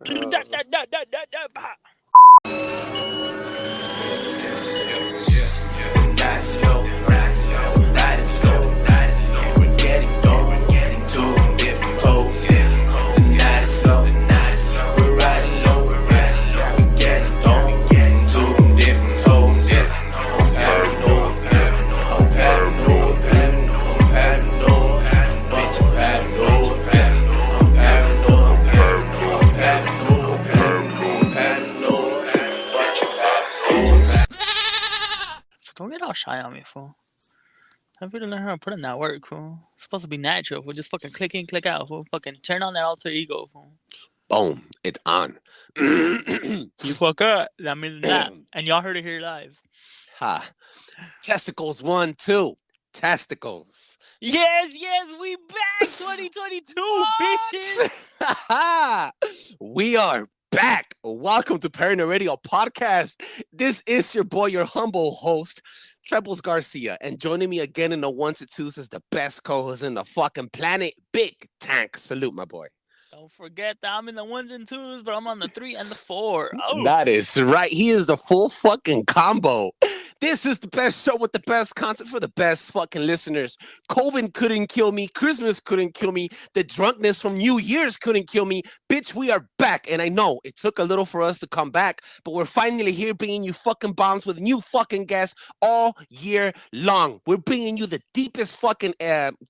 Not slow, not slow. And we're getting going into different clothes. Not slow, we're riding low. We're getting going into different clothes. I'm paranoid, I'm paranoid, I'm paranoid. Bitch, I'm paranoid, I'm paranoid, I'm paranoid, I'm paranoid. Bitch, I'm paranoid. Don't get all shy on me, fool. I have to learn how to put in that work, fool. It's supposed to be natural, fool. Just fucking click in, click out, fool. Fucking turn on that alter ego, fool. Boom, it's on. You fuck up. That means not. And y'all heard it here live. Ha. Testicles 1, 2. Testicles. Yes, we back 2022, bitches. We are back. Welcome to Paranoid Radio Podcast. This is your boy, your humble host, Trebles Garcia. And joining me again in the ones and twos is the best co-host in the fucking planet, Big Tank. Salute, my boy. Don't forget that I'm in the ones and twos, but I'm on the 3 and the 4. Oh. That is right. He is the full fucking combo. This is the best show with the best content for the best fucking listeners. COVID couldn't kill me. Christmas couldn't kill me. The drunkenness from New Year's couldn't kill me. Bitch, we are back. And I know it took a little for us to come back, but we're finally here bringing you fucking bombs with new fucking guests all year long. We're bringing you the deepest fucking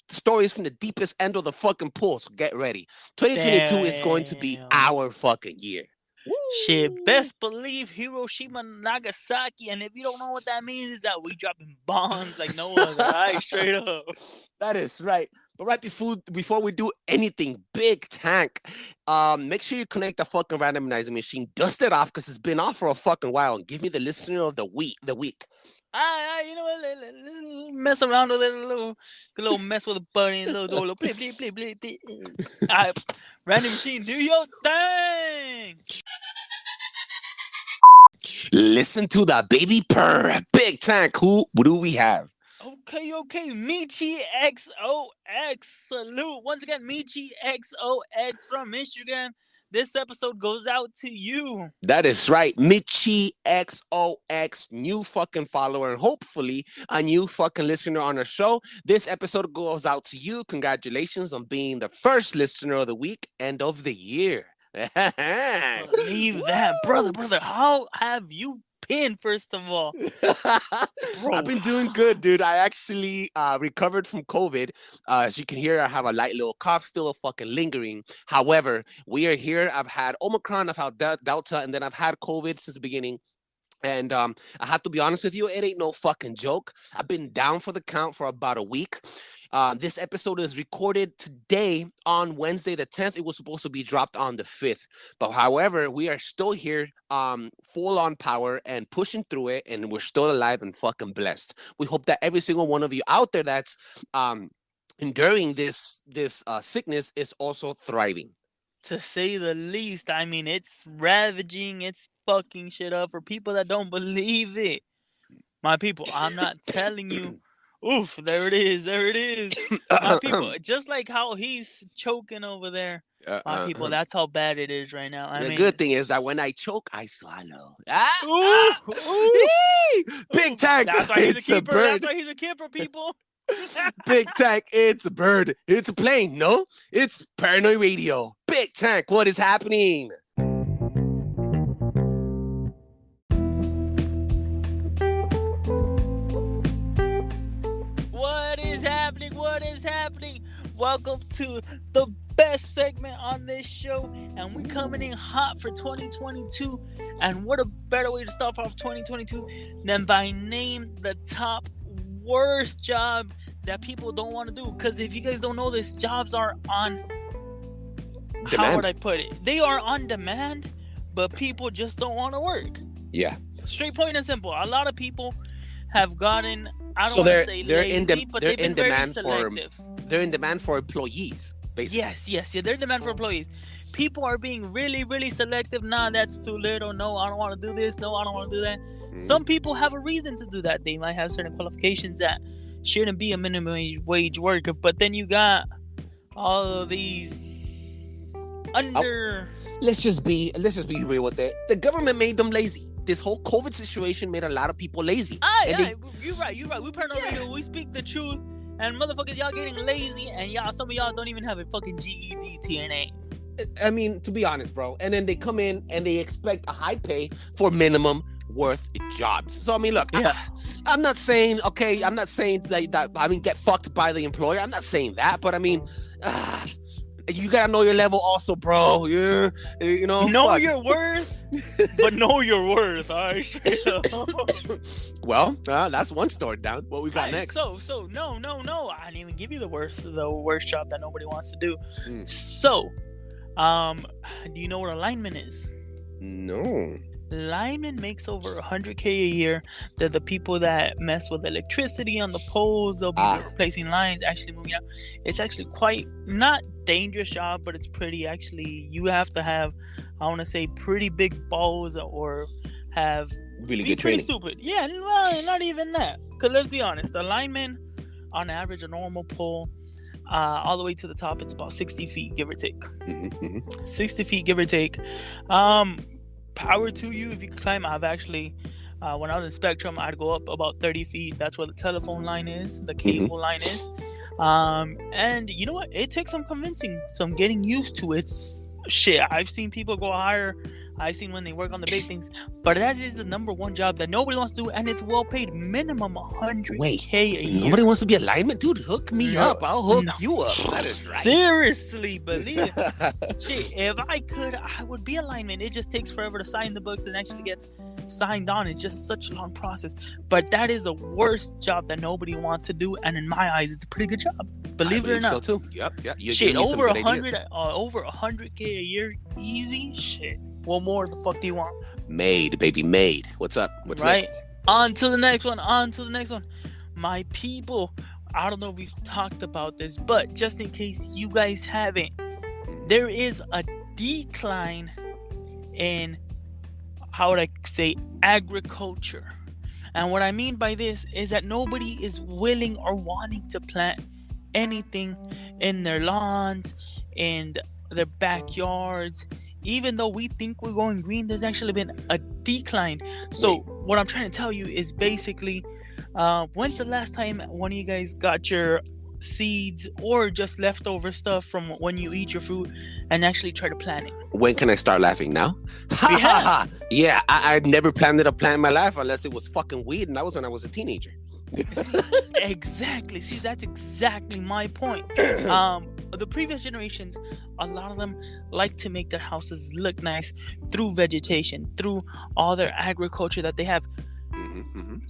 stories from the deepest end of the fucking pool. So get ready. 2022 is going to be our fucking year. Woo. Shit, best believe Hiroshima, Nagasaki, and if you don't know what that means, is that we dropping bombs like no other. Right, straight up. That is right. But right before we do anything, Big Tank, make sure you connect the fucking randomizer machine, dust it off because it's been off for a fucking while, and give me the listener of the week. You know what? Mess around with it, a little mess with the bunny, little play. All right, random machine, do your thing. Listen to the baby purr. Big Tank, what do we have? Okay. Michi XOX. Salute. Once again, Michi XOX from Instagram. This episode goes out to you. That is right. Michi XOX, new fucking follower, and hopefully a new fucking listener on our show. This episode goes out to you. Congratulations on being the first listener of the week and of the year. Believe that, brother. How have you been, first of all? I've been doing good, dude. I actually recovered from COVID. As you can hear, I have a light little cough still fucking lingering. However, we are here. I've had Omicron, I've had Delta, and then I've had COVID since the beginning. And I have to be honest with you, it ain't no fucking joke. I've been down for the count for about a week. This episode is recorded today on Wednesday the 10th. It was supposed to be dropped on the 5th. But however, we are still here full on power and pushing through it. And we're still alive and fucking blessed. We hope that every single one of you out there that's enduring this sickness is also thriving. To say the least. I mean, it's ravaging. It's fucking shit up for people that don't believe it. My people, I'm not telling you. Oof, there it is. My people, just like how he's choking over there. My people, that's how bad it is right now. The good thing is that when I choke, I swallow. Big Tank, that's why he's it's a a keeper. bird. That's why he's a keeper, people. Big Tank, it's a bird. It's a plane. No, it's Paranoid Radio. Big Tank, what is happening? What is happening? Welcome to the best segment on this show, and we coming in hot for 2022. And what a better way to start off 2022 than by name the top worst job that people don't want to do. Because if you guys don't know this, jobs are on demand. How would I put it? They are on demand, but people just don't want to work. Yeah. Straight point and simple. A lot of people have gotten, I don't so want to say lazy, but they've been very selective. They're in demand for employees, basically. Yes. They're in demand for employees. People are being really, really selective. Nah, that's too little. No, I don't want to do this. No, I don't want to do that. Some people have a reason to do that. They might have certain qualifications that shouldn't be a minimum wage worker. But then you got all of these under. Let's just be real with it. The government made them lazy. This whole COVID situation made a lot of people lazy. You're right. We turn on radio. We speak the truth. And motherfuckers, y'all getting lazy. And some of y'all don't even have a fucking GED to your name. I mean, to be honest, bro. And then they come in and they expect a high pay for minimum worth jobs. So I mean, look, yeah. I'm not saying like that. I mean, get fucked by the employer. I'm not saying that, but I mean, you gotta know your level, also, bro. Yeah, you know. Know your worth, but know your worth. All right. Well, that's one story down. What we got next? So no. I didn't even give you the worst job that nobody wants to do. So, do you know what a lineman is? No. Lineman makes over $100K a year. They're the people that mess with electricity on the poles. They'll be replacing lines, actually moving out. It's actually quite not dangerous job, but it's pretty. Actually, you have to have, I want to say, pretty big balls or have really good training. Stupid. Yeah, well, not even that. Because let's be honest, a lineman, on average, a normal pole, all the way to the top, it's about 60 feet, give or take. 60 feet, give or take. Power to you if you can climb. I've actually, when I was in Spectrum, I'd go up about 30 feet. That's where the telephone line is, the cable line is. And you know what? It takes some convincing, some getting used to it. Shit, I've seen people go higher. I've seen when they work on the big things. But that is the number one job that nobody wants to do, and it's well paid. Minimum $100K a year. Nobody wants to be a lineman? Dude, hook me up. I'll hook you up. That is right. Seriously, believe it. Shit, if I could, I would be a lineman. It just takes forever to sign the books and actually gets signed on. It's just such a long process. But that is the worst job that nobody wants to do, and in my eyes, it's a pretty good job. Believe it or not. So too. Yep. Shit, over 100K a year, easy. Shit. What more the fuck do you want? Made, baby, made. What's up? What's next? On to the next one. My people, I don't know if we've talked about this, but just in case you guys haven't, there is a decline in, how would I say, agriculture. And what I mean by this is that nobody is willing or wanting to plant anything in their lawns, in their backyards. Even though we think we're going green, there's actually been a decline. So what I'm trying to tell you is basically, when's the last time one of you guys got your seeds or just leftover stuff from when you eat your fruit and actually try to plant it? When can I start laughing now? Yeah, I never planted a plant in my life unless it was fucking weed, and that was when I was a teenager. Exactly. See, that's exactly my point. The previous generations, a lot of them like to make their houses look nice through vegetation, through all their agriculture that they have.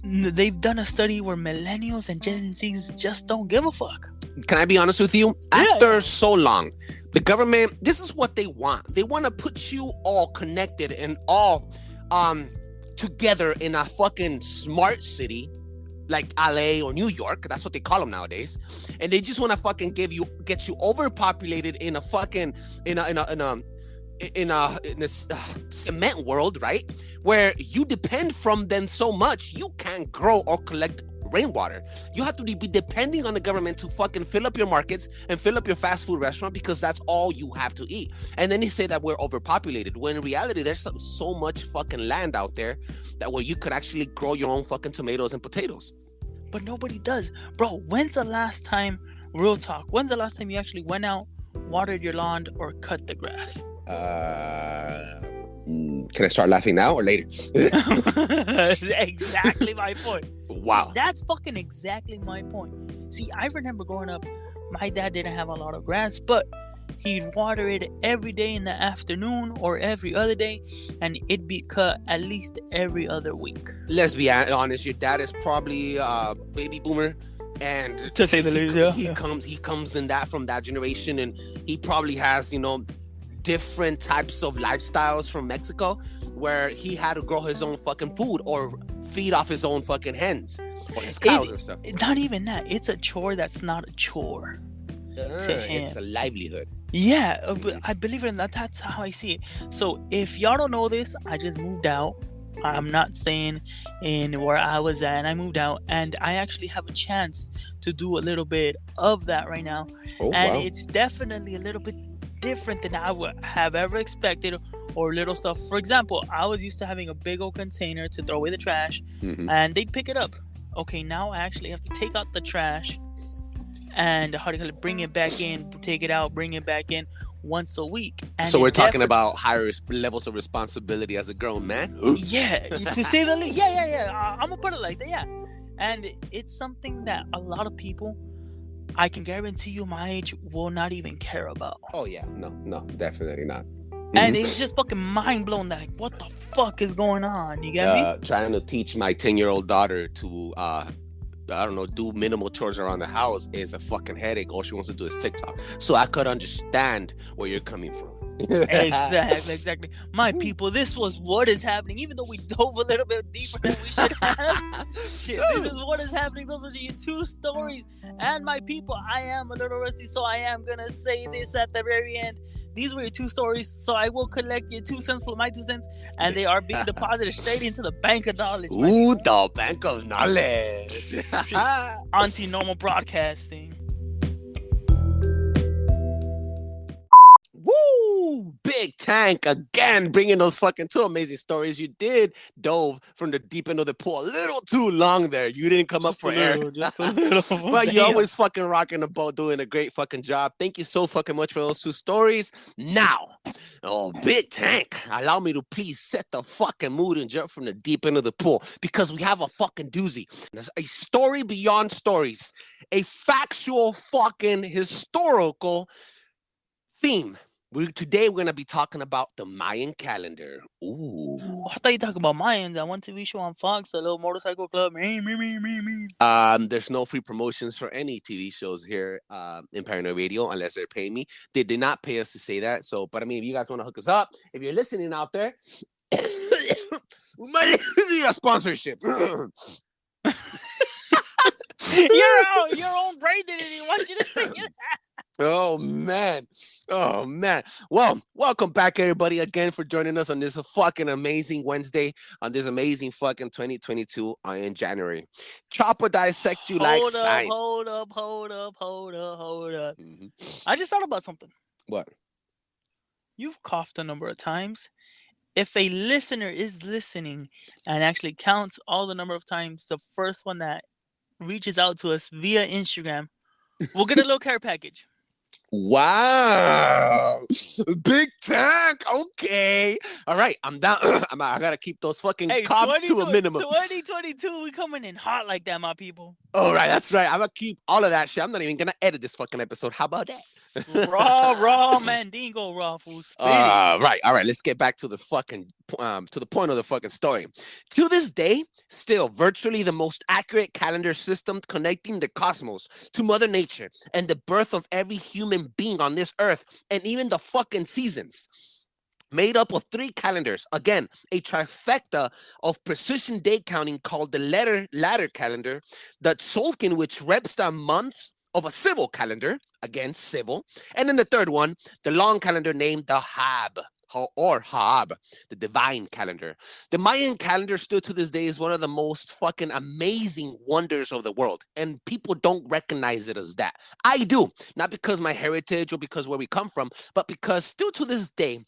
They've done a study where millennials and Gen Zs just don't give a fuck. Can I be honest with you? After so long, the government, this is what they want. They want to put you all connected and all together in a fucking smart city like LA or New York. That's what they call them nowadays. And they just want to fucking get you overpopulated in a fucking in a cement world, right? Where you depend from them so much you can't grow or collect rainwater. You have to be depending on the government to fucking fill up your markets and fill up your fast food restaurant because that's all you have to eat. And then they say that we're overpopulated, when in reality there's so much fucking land out there that where you could actually grow your own fucking tomatoes and potatoes. But nobody does. Bro, when's the last time, real talk, when's the last time you actually went out, watered your lawn, or cut the grass? Can I start laughing now or later? Exactly my point. Wow. See, that's fucking exactly my point. See, I remember growing up, my dad didn't have a lot of grass, but he'd water it every day in the afternoon or every other day, and it'd be cut at least every other week. Let's be honest, your dad is probably a baby boomer, and to say the least, he comes in that from that generation, and he probably has, you know, different types of lifestyles from Mexico where he had to grow his own fucking food or feed off his own fucking hens or his cows or stuff. Not even that. It's a chore that's not a chore to him. It's a livelihood. Yeah, but I believe it or not, that's how I see it. So if y'all don't know this, I just moved out. I'm not staying in where I was at, and I moved out, and I actually have a chance to do a little bit of that right now. And it's definitely a little bit different than I would have ever expected, or little stuff. For example, I was used to having a big old container to throw away the trash, and they'd pick it up. Okay, now I actually have to take out the trash and how do you call it, bring it back in, take it out, bring it back in once a week. And so we're talking about higher levels of responsibility as a grown man. Yeah, to say the least. Yeah. I'm gonna put it like that. Yeah, and it's something that a lot of people, I can guarantee you, my age will not even care about. Oh yeah, no, definitely not. And it's just fucking mind blown that, like, what the fuck is going on? You get me? Trying to teach my 10-year-old daughter to I don't know, do minimal chores around the house is a fucking headache. All she wants to do is TikTok. So I could understand where you're coming from. Exactly. My people, this was what is happening. Even though we dove a little bit deeper than we should have. Shit, this is what is happening. Those were your 2 stories. And my people, I am a little rusty, so I am gonna say this at the very end. These were your 2 stories, so I will collect your 2 cents for my 2 cents, and they are being deposited straight into the bank of knowledge. Ooh, the bank of knowledge. Anti-normal broadcasting. Woo! Big Tank again, bringing those fucking 2 amazing stories. You did dove from the deep end of the pool a little too long there. You didn't come up for air. Just a little. But you're always fucking rocking the boat, doing a great fucking job. Thank you so fucking much for those 2 stories. Now, Big Tank, allow me to please set the fucking mood and jump from the deep end of the pool, because we have a fucking doozy. A story beyond stories. A factual fucking historical theme. Today we're gonna be talking about the Mayan calendar. Ooh. I thought you talking about Mayans. That one TV show on Fox, a little motorcycle club. Me. There's no free promotions for any TV shows here in Paranoid Radio unless they're paying me. They did not pay us to say that. So, but I mean, if you guys want to hook us up, if you're listening out there, we might need a sponsorship. Your own brain didn't even want you to say it. Oh man. Well, welcome back everybody again for joining us on this fucking amazing Wednesday, on this amazing fucking 2022 in January. Chopper dissect you like science. Hold up. I just thought about something. What? You've coughed a number of times. If a listener is listening and actually counts all the number of times, the first one that reaches out to us via Instagram, we'll get a little care package. Wow. Big Tank. Okay. All right. I'm down. I gotta keep those fucking coughs to a minimum. 2022, we coming in hot like that, my people. All right. That's right. I'm gonna keep all of that shit. I'm not even gonna edit this fucking episode. How about that? raw mandingo, raw food. Right. All right. Let's get back to the fucking to the point of the fucking story. To this day, still virtually the most accurate calendar system connecting the cosmos to Mother Nature and the birth of every human being on this earth, and even the fucking seasons. Made up of 3 calendars. Again, a trifecta of precision date counting called the ladder calendar, the Tzolk'in, which reps the months of a civil calendar, again civil, and then the third one, the long calendar named the Hab, or Haab, the divine calendar. The Mayan calendar still to this day is one of the most fucking amazing wonders of the world, and people don't recognize it as that. I do, not because my heritage or because where we come from, but because still to this day,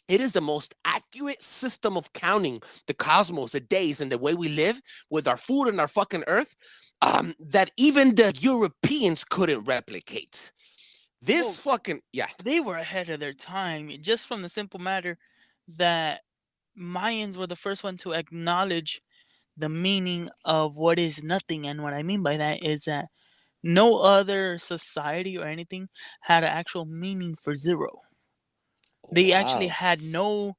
it is the most accurate system of counting the cosmos, the days, and the way we live with our food and our fucking earth, that even the Europeans couldn't replicate. This fucking, yeah. They were ahead of their time, just from the simple matter that Mayans were the first one to acknowledge the meaning of what is nothing. And what I mean by that is that no other society or anything had an actual meaning for zero. They actually had no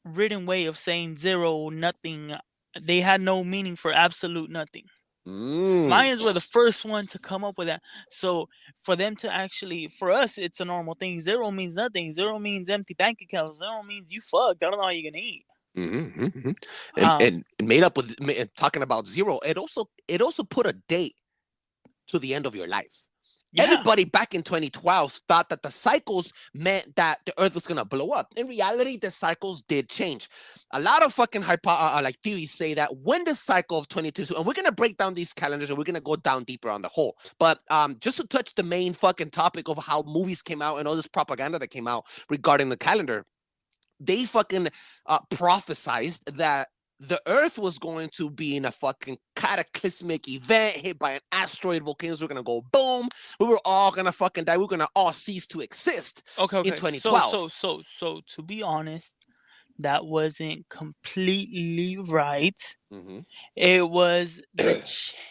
written way of saying zero, nothing. They had no meaning for absolute nothing. Mayans were the first one to come up with that. So for them to actually, for us, it's a normal thing. Zero means nothing. Zero means empty bank account. Zero means you fucked. I don't know how you're gonna eat. And made up with talking about zero, it also put a date to the end of your life. Yeah. Everybody back in 2012 thought that the cycles meant that the Earth was gonna blow up. In reality, the cycles did change. A lot of fucking like theories say that when the cycle of 22, and we're gonna break down these calendars and we're gonna go down deeper on the whole. But just to touch the main fucking topic of how movies came out and all this propaganda that came out regarding the calendar, they fucking prophesized that the Earth was going to be in a fucking cataclysmic event, hit by an asteroid, volcanoes were gonna go boom, we were all gonna fucking die, we were gonna all cease to exist Okay. in Okay. 2012. So to be honest, that wasn't completely right. Hmm. It was the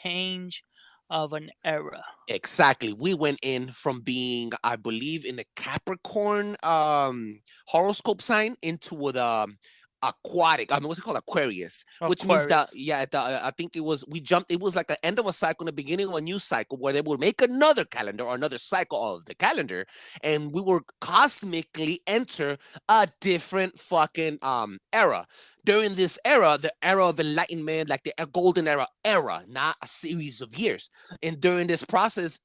change of an era. Exactly. We went in from being, I believe, in the Capricorn horoscope sign into the aquatic. I mean, what's it called? Aquarius, which means that, Aquarius. yeah, I think it was, we jumped, it was like the end of a cycle and the beginning of a new cycle where they would make another calendar or another cycle of the calendar. And we were cosmically enter a different fucking era. During this era, the era of enlightenment, like the golden era, not a series of years. And during this process,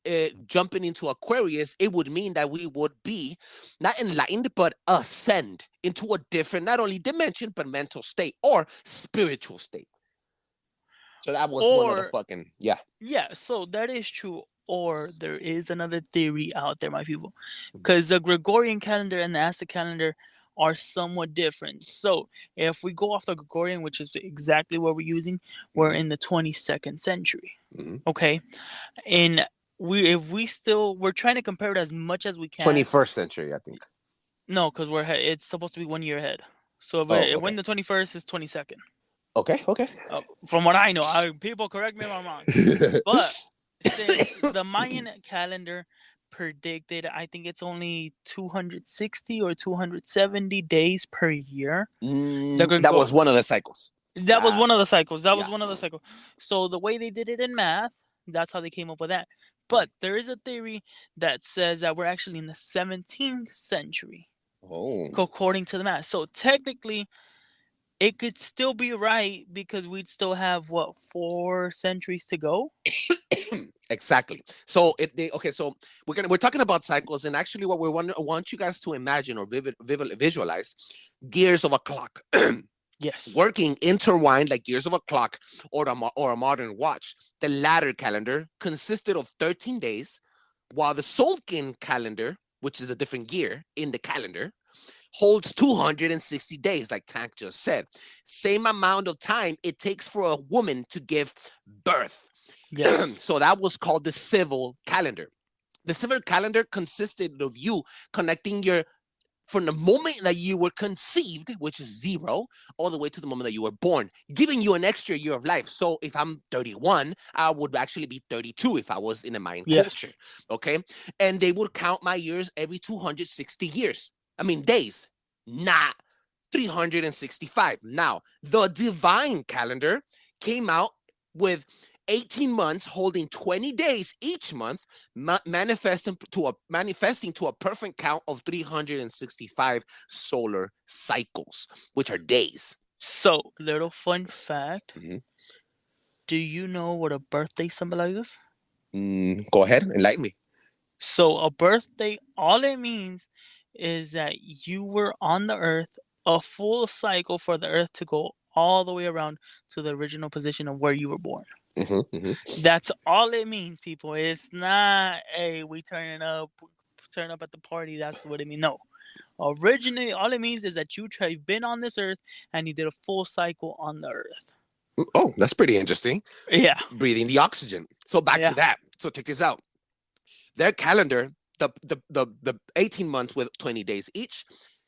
jumping into Aquarius, it would mean that we would be not enlightened, but ascend into a different, not only dimension, but mental state or spiritual state. So that was one of the Or fucking, yeah. yeah, so that is true. Or there is another theory out there, my people, Mhm. because the Gregorian calendar and the Aztec calendar are somewhat different. So if we go off the Gregorian, which is exactly what we're using, we're in the 22nd century. Mm-hmm. Okay, and we're trying to compare it as much as we can. 21st century, I think. No, because it's supposed to be 1 year ahead. So Oh, if okay. when the 21st is 22nd. Okay, okay. From what I know, people correct me if I'm wrong. But since the Mayan calendar predicted, I think it's only 260 or 270 days per year. That was one of the cycles. That was one of the cycles. That was Yeah. one of the cycles. So the way they did it in math, that's how they came up with that. But there is a theory that says that we're actually in the 17th century, Oh. according to the math. So technically, it could still be right because we'd still have 4 centuries to go. Exactly. So okay. So we're talking about cycles, and actually, what I want you guys to imagine or visualize gears of a clock. Yes. Working intertwined like gears of a clock or a modern watch. The latter calendar consisted of 13 days, while the Solkin calendar, which is a different gear in the calendar, holds 260 days, like Tank just said. Same amount of time it takes for a woman to give birth. Yes. So that was called the civil calendar. The civil calendar consisted of you connecting from the moment that you were conceived, which is 0, all the way to the moment that you were born, giving you an extra year of life. So if I'm 31, I would actually be 32 if I was in a Mayan culture. Okay. And they would count my years every 260 years. I mean, days, not 365. Now, the divine calendar came out with 18 months holding 20 days each month, manifesting to a perfect count of 365 solar cycles, which are days. So, little fun fact. Mm-hmm. Do you know what a birthday symbolizes? Go ahead, enlighten me. So, a birthday, all it means is that you were on the earth a full cycle for the earth to go all the way around to the original position of where you were born. Mm-hmm, mm-hmm. That's all it means, people. It's not, hey, we turn up at the party. That's what it means. No. Originally, all it means is that you've been on this earth and you did a full cycle on the earth. Oh, that's pretty interesting. Yeah. Breathing the oxygen. So back to that. So check this out. Their calendar, the 18 months with 20 days each,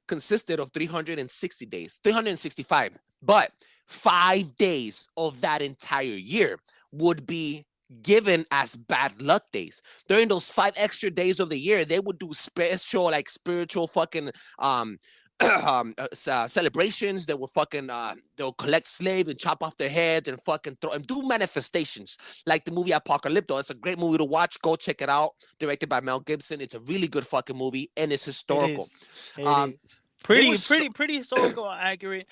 consisted of 360 days, 365. But 5 days of that entire year would be given as bad luck days. During those 5 extra days of the year, they would do spiritual fucking celebrations. They will fucking they'll collect slaves and chop off their heads and fucking throw and do manifestations like the movie Apocalypto. It's a great movie to watch. Go check it out. Directed by Mel Gibson. It's a really good fucking movie and it's historical. It is. Pretty historical, accurate.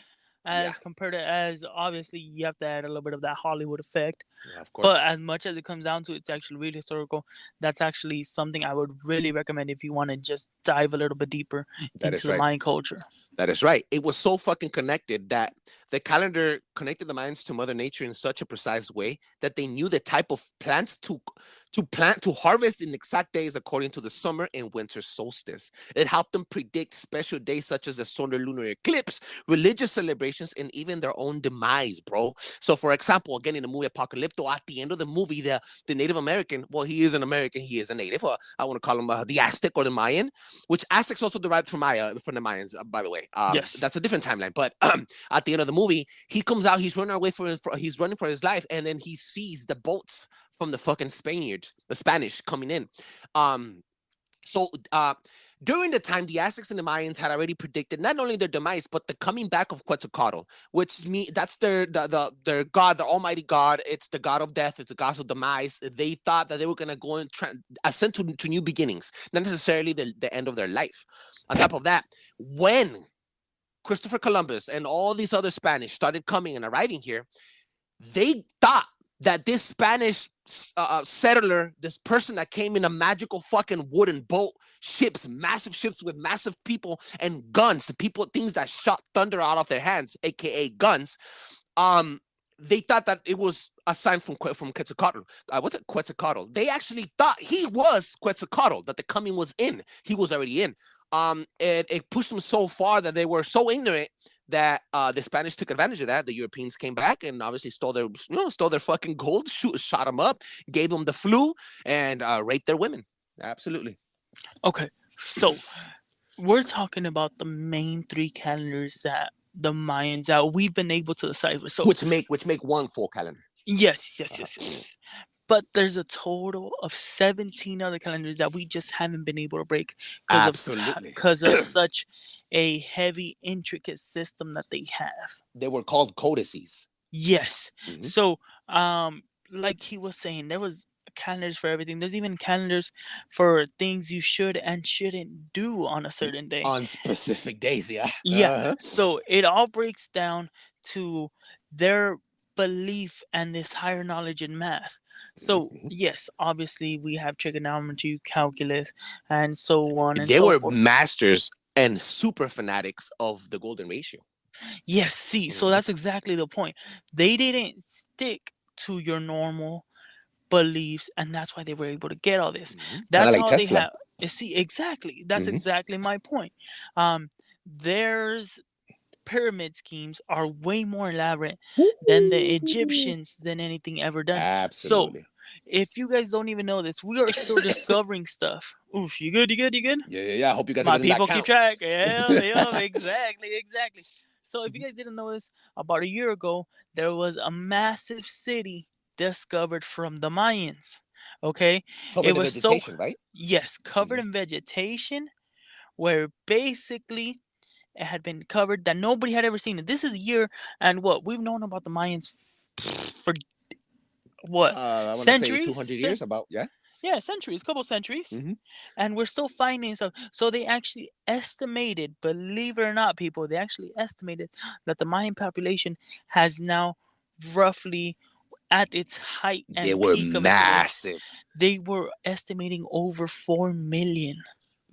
Yeah, as compared to, as obviously you have to add a little bit of that Hollywood effect. yeah, of But course. as much as it comes down to, it's actually really historical. That's actually something I would really recommend if you want to just dive a little bit deeper That into is the right. Mayan culture. That is right. It was so fucking connected that the calendar connected the Mayans to Mother Nature in such a precise way that they knew the type of plants to plant to harvest in exact days according to the summer and winter solstice. It helped them predict special days such as the solar lunar eclipse, religious celebrations, and even their own demise, bro. So, for example, again in the movie Apocalypto, at the end of the movie, the Native American, well, he is an American, he is a native. I want to call him the Aztec or the Mayan, which Aztecs also derived from from the Mayans, by the way. Yes. That's a different timeline. But at the end of the movie, he comes out, he's running away he's running for his life, and then he sees the boats from the fucking Spaniards, the Spanish coming in. Um, so during the time, the Aztecs and the Mayans had already predicted not only their demise but the coming back of Quetzalcoatl, which that's their god, the Almighty God. It's the god of death. It's the god of demise. They thought that they were gonna go and ascend to new beginnings, not necessarily the end of their life. On top of that, when Christopher Columbus and all these other Spanish started coming and arriving here, they thought that this Spanish settler, this person that came in a magical fucking wooden boat, ships, massive ships with massive people and guns, the people, things that shot thunder out of their hands, aka guns. They thought that it was a sign from Quetzalcoatl. What's it, Quetzalcoatl? They actually thought he was Quetzalcoatl, that the coming was in. He was already in. It pushed them so far that they were so ignorant that the Spanish took advantage of that. The Europeans came back and obviously stole their fucking gold, shot them up, gave them the flu, and raped their women. Absolutely. Okay. So we're talking about the main three calendars that the Mayans that we've been able to decipher. So which make one full calendar. yes. But there's a total of 17 other calendars that we just haven't been able to break Absolutely. because of such a heavy, intricate system that they have. They were called codices. Yes. Mhm. So, like he was saying, there was calendars for everything. There's even calendars for things you should and shouldn't do on a certain day. On specific days, yeah. Yeah. Uh-huh. So it all breaks down to their belief and this higher knowledge in math. So Mhm. yes, obviously we have trigonometry, calculus, and so on and They so were forth. masters and super fanatics of the golden ratio. Yes, see, so Mhm. that's exactly the point. They didn't stick to your normal beliefs, and that's why they were able to get all this. Kind of That's like all they Tesla. have. See, exactly. That's Mhm. exactly my point. There's pyramid schemes are way more elaborate than the Egyptians than anything ever done. So, Absolutely. if you guys don't even know this, we are still discovering stuff. Oof, you good? You good? You good? Yeah. I hope you guys are My getting that people keep count. track. Yeah, exactly. So, if you guys didn't know this, about a year ago, there was a massive city discovered from the Mayans. Okay, it Covered in was so vegetation, right? yes, covered Mhm. in vegetation, where basically it had been covered that nobody had ever seen it. This is a year, and what we've known about the Mayans for what I want to say centuries? 200 years, about, yeah. Yeah, centuries, couple centuries, Mhm. and we're still finding stuff. So they actually estimated, believe it or not, people, they actually estimated that the Mayan population has now roughly at its height They and were peak of its growth. massive. They were estimating over 4 million.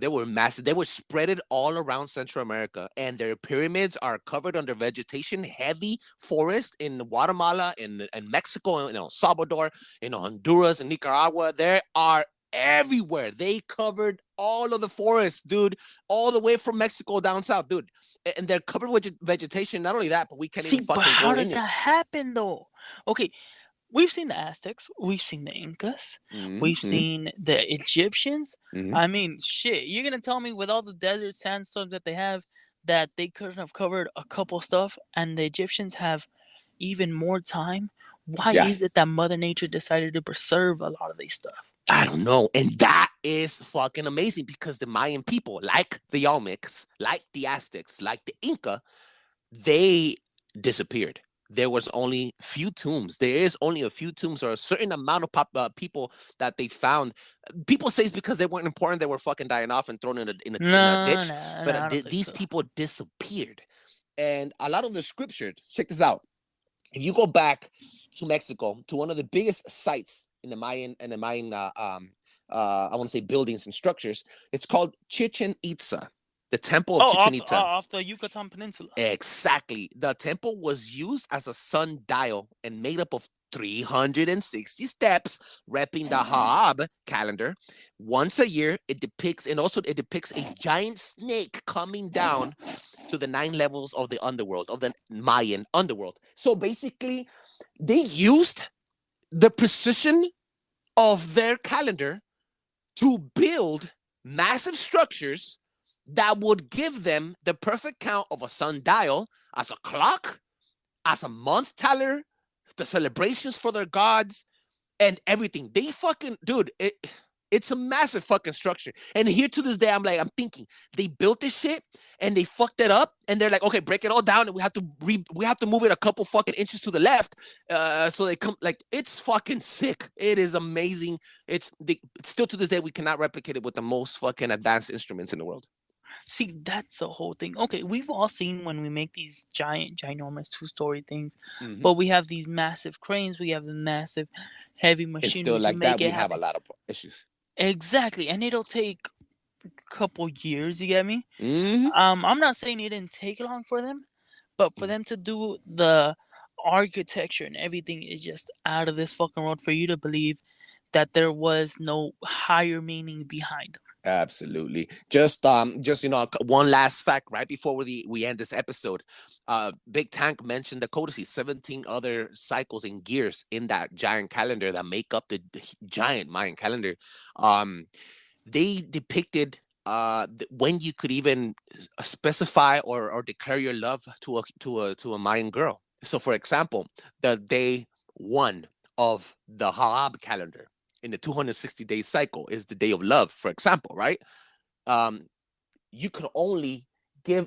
They were massive. They were spread it all around Central America, and their pyramids are covered under vegetation, heavy forest in Guatemala, in Mexico, in El Salvador, in Honduras, and Nicaragua. They are everywhere. They covered all of the forest, dude, all the way from Mexico down south, dude. And they're covered with vegetation. Not only that, but we can't See, even but fucking how go does in it. that happen though? Okay, we've seen the Aztecs, we've seen the Incas, we've Mm-hmm. seen the Egyptians. Mm-hmm. I mean, shit, you're gonna tell me with all the desert sandstorms that they have that they couldn't have covered a couple stuff and the Egyptians have even more time? Why Yeah. is it that Mother Nature decided to preserve a lot of these stuff? I don't know. And that is fucking amazing because the Mayan people, like the Olmecs, like the Aztecs, like the Inca, they disappeared. There was only few tombs. There is only a few tombs or a certain amount of people that they found. People say it's because they weren't important. They were fucking dying off and thrown in a No, ditch. no, But I don't think these so. people disappeared. And a lot of the scriptures, check this out. If you go back to Mexico, to one of the biggest sites in the Mayan, I want to say buildings and structures, it's called Chichen Itza, the Temple of Oh, Chichen Itza. off the Yucatan Peninsula. Exactly. The temple was used as a sundial and made up of 360 steps, repping the Haab calendar. Once a year, it depicts a giant snake coming down to the 9 levels of the underworld, of the Mayan underworld. So basically, they used the precision of their calendar to build massive structures that would give them the perfect count of a sundial as a clock, as a month teller, the celebrations for their gods, and everything. They fucking, dude, it's a massive fucking structure. And here to this day, I'm thinking they built this shit and they fucked it up, and they're like, okay, break it all down, and we have to move it a couple fucking inches to the left, so they come, like, it's fucking sick. It is amazing. Still to this day we cannot replicate it with the most fucking advanced instruments in the world. See, that's the whole thing. Okay, we've all seen when we make these ginormous two-story things, but we have these massive cranes, we have the massive heavy And machinery still to like that, make we it have a happen. lot of issues. Exactly, and it'll take a couple years. You get me? Mm-hmm. I'm not saying it didn't take long for them, but for them to do the architecture and everything is just out of this fucking world for you to believe that there was no higher meaning behind them. Absolutely. Just one last fact right before we end this episode. Big Tank mentioned the codices, 17 other cycles and gears in that giant calendar that make up the giant Mayan calendar. They depicted when you could even specify or declare your love to a Mayan girl. So, for example, the day 1 of the Haab calendar in the 260-day cycle is the day of love, for example, right? You could only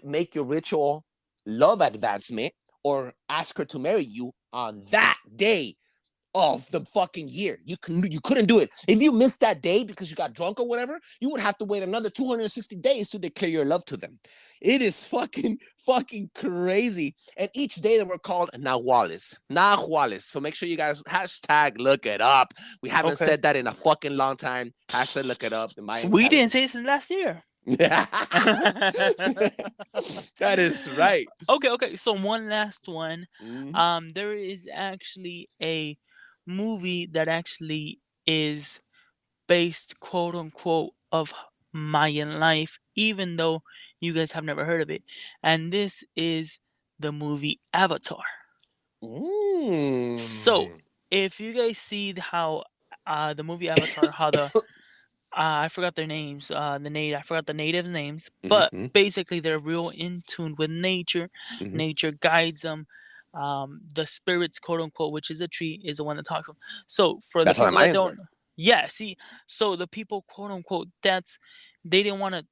make your ritual love advancement or ask her to marry you on that day of the fucking year. You couldn't do it. If you missed that day because you got drunk or whatever, you would have to wait another 260 days to declare your love to them. It is fucking crazy. And each day they were called Nahuales. So make sure you guys look it up. We haven't Okay. said that in a fucking long time. Look it up. We didn't say it since last year. That is right. Okay. So one last one. Mm-hmm. There is actually a movie that actually is based, quote unquote, of Mayan life, even though you guys have never heard of it. And this is the movie Avatar. So if you guys see how the movie Avatar, how the I forgot their names. I forgot the natives' names, but Mm-hmm. basically they're real in tune with nature. Mm-hmm. Nature guides them. The spirits, quote unquote, which is a tree, is the one that talks to them. So for the That's how the people that Mayans don't, were. yeah, see, so the people, quote unquote, they didn't want to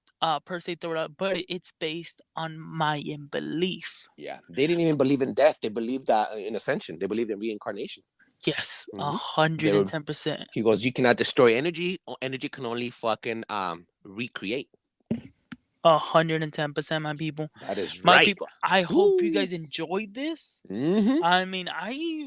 per se throw it out, but it's based on Mayan belief. Yeah, they didn't even believe in death. They believed that in ascension. They believed in reincarnation. Yes, Mm-hmm. 110%. He goes, you cannot destroy energy. Energy can only fucking recreate. 110%, my people. That is My right. people, I hope you Woo. guys enjoyed this. Mm-hmm. I mean,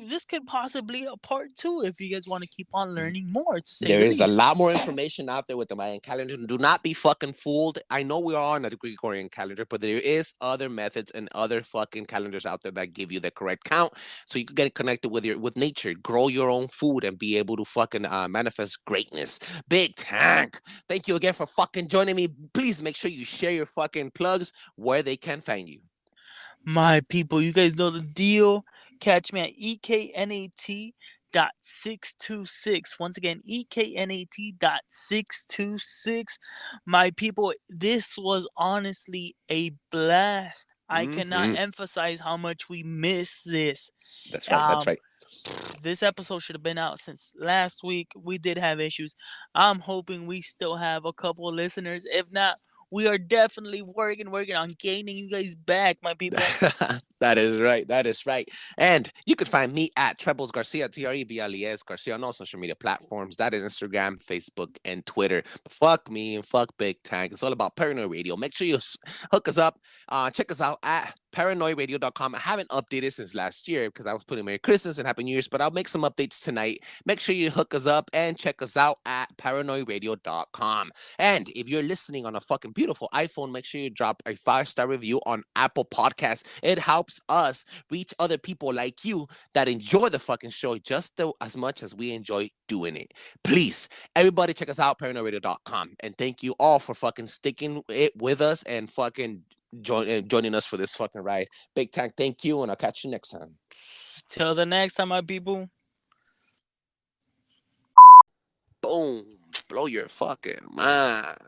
this could possibly a part 2 if you guys want to keep on learning more, to say There the is a least. lot more information out there with the Mayan calendar. Do not be fucking fooled. I know we are on a Gregorian calendar, but there is other methods and other fucking calendars out there that give you the correct count, so you can get connected with nature, grow your own food, and be able to fucking manifest greatness. Big Tank, thank you again for fucking joining me. Please make sure you share your fucking plugs where they can find you. My people, you guys know the deal. Catch me at EKNAT.626. Once again, EKNAT.626. My people, this was honestly a blast. I cannot emphasize how much we miss this. That's right. That's right. This episode should have been out since last week. We did have issues. I'm hoping we still have a couple of listeners. If not, we are definitely working on gaining you guys back, my people. That is right. That is right. And you can find me at Trebles Garcia, Trebles Garcia, on all social media platforms. That is Instagram, Facebook, and Twitter. But fuck me and fuck Big Tank. It's all about Paranoid Radio. Make sure you hook us up. Check us out at paranoidradio.com. I haven't updated since last year because I was putting Merry Christmas and Happy New Year's, but I'll make some updates tonight. Make sure you hook us up and check us out at paranoidradio.com. And if you're listening on a fucking beautiful iPhone, make sure you drop a 5-star review on Apple Podcasts. It helps us reach other people like you that enjoy the fucking show just as much as we enjoy doing it. Please, everybody check us out, paranoidradio.com. And thank you all for fucking sticking it with us and fucking joining us for this fucking ride. Big Tank, thank you, and I'll catch you next time. Till the next time, my people. Boom. Blow your fucking mind.